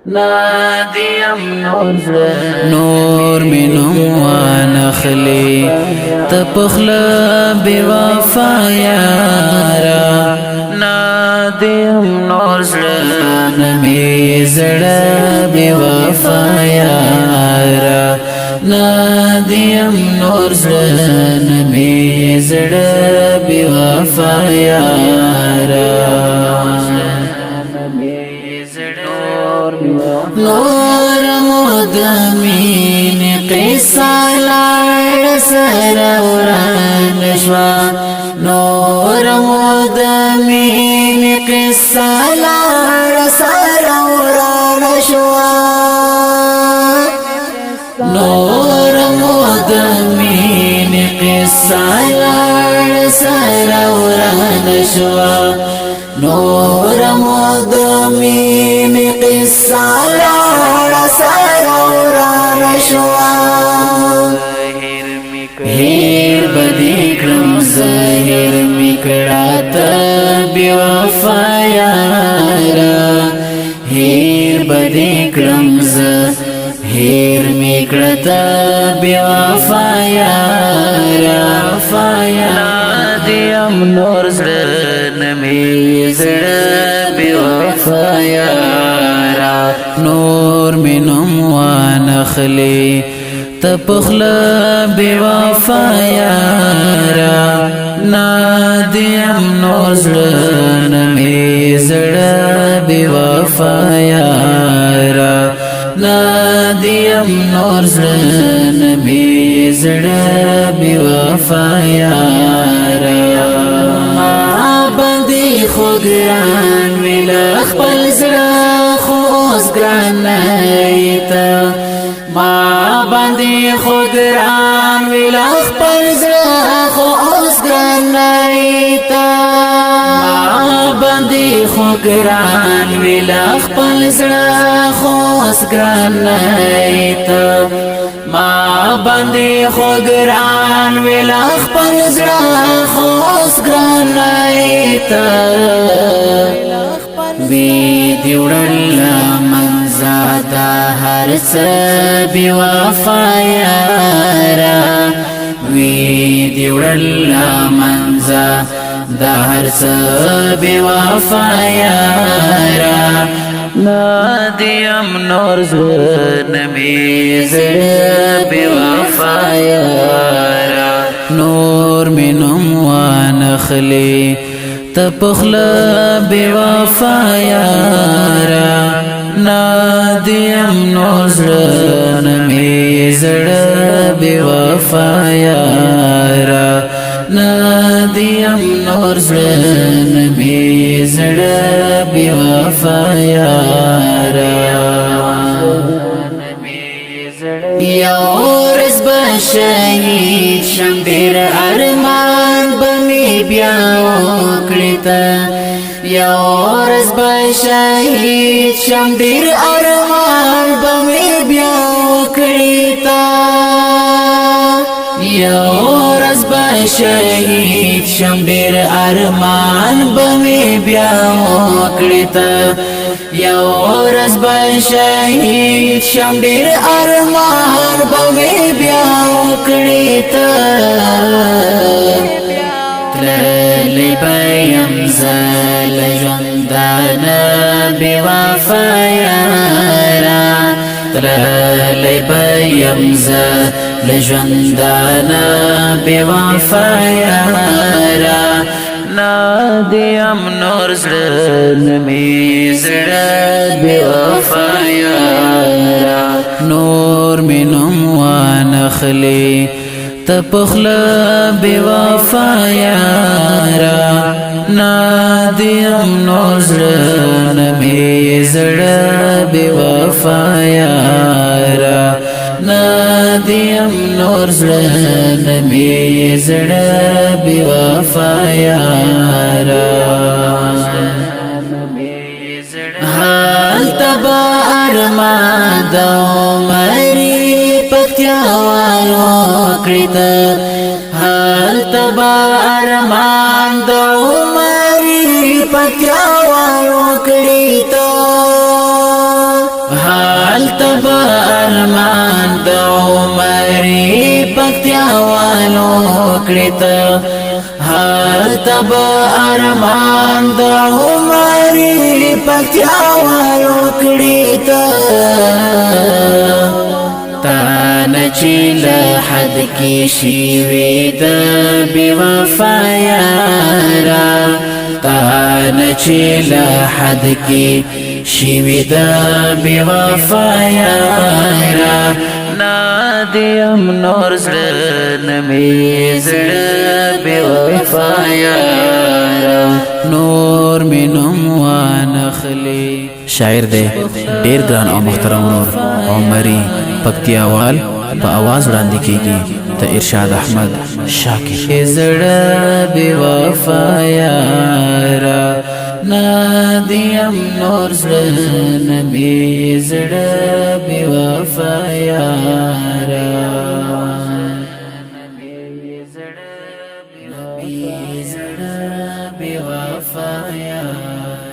نادیم نور منم وانخلی تپخل بوفا یارا نادیم نور نمی زڑا بوفا یارا نادیم نور نمی زڑا بوفا یارا نور مدمین قصہ لار سروران شوا نور مدمین قصہ لار سروران شوا نور مدمین قصہ لار سروران شوا نور مدمین قصہ لار سروران شوا هیر بدی کرم زهیر میکڑات بیوفا یارا هیر بدی کرم زهیر میکڑات بیوفا یارا نادیم نور نمی بیوفا یارا نور منم وانخلی تپخل بوفا یارا نادیم نور نمی بوفا یارا نادیم نور نمی بوفا یارا بندی خوگران ویلخ پل زڑا خوز گران نیتا ما باندې خودران ویلخ پر زړه خو اوس ګران نیتا ما باندې خودران ویلخ پر زړه خو اوس ګران نیتا ما باندې خودران ویلخ پر زړه خو اوس ګران نیتا وی دیوړل منزادا هر څه بی وفا یارا وی دیوړل منزادا هر څه بی وفا یارا نادیم نور نمی بی وفا یارا نور منم وانخلی تپخل بوفا یارا نادیم نور نمی بوفا یارا نادیم نور نمی بوفا یارا یو رز بشهید شم دیر ارمان بمی بیاو کلیتا یو رز بشهید شم دیر ارمان بمی بیاو کلیتا یو رز بشهید شم دیر ارمان بمی بیاو کلیتا یو رز بشهید شم دیر ارمان بمی بیاو کلیتا تللی بیم زل جندانا بوفا یارا تللی بیم زل جندانا بوفا یارا نادیم نور نمی بوفا یارا نور منم وانخلی تپخل بوفا یارا نادیم نور نمی بوفا یارا نادیم نور نمی بوفا یارا حال تبا ارمان دو مری پتیا والو کریتا حال تبا ارمان دو مری پتیا والو کریتا تبا ارمان د عمرې پکتیا والو کړت هل تبا ارمان د عمرې پکتیا والو کړت تان چې له حد کې شوي د بې وفا یارا تان چې له حد کې شوي د بې وفا یارا نادیم نور زړه نمی زړه بې وفا یارا نور مینم وانخلی شاعر دے ډیر ګران او محترم نور عمرې پکتیاوال په आवाज وړاندې کیږي د ارشاد احمد شاکر زړه بې وفا یارا نادیم نور زړه نمی زړه بې وفا یارا زړه بې وفا یارا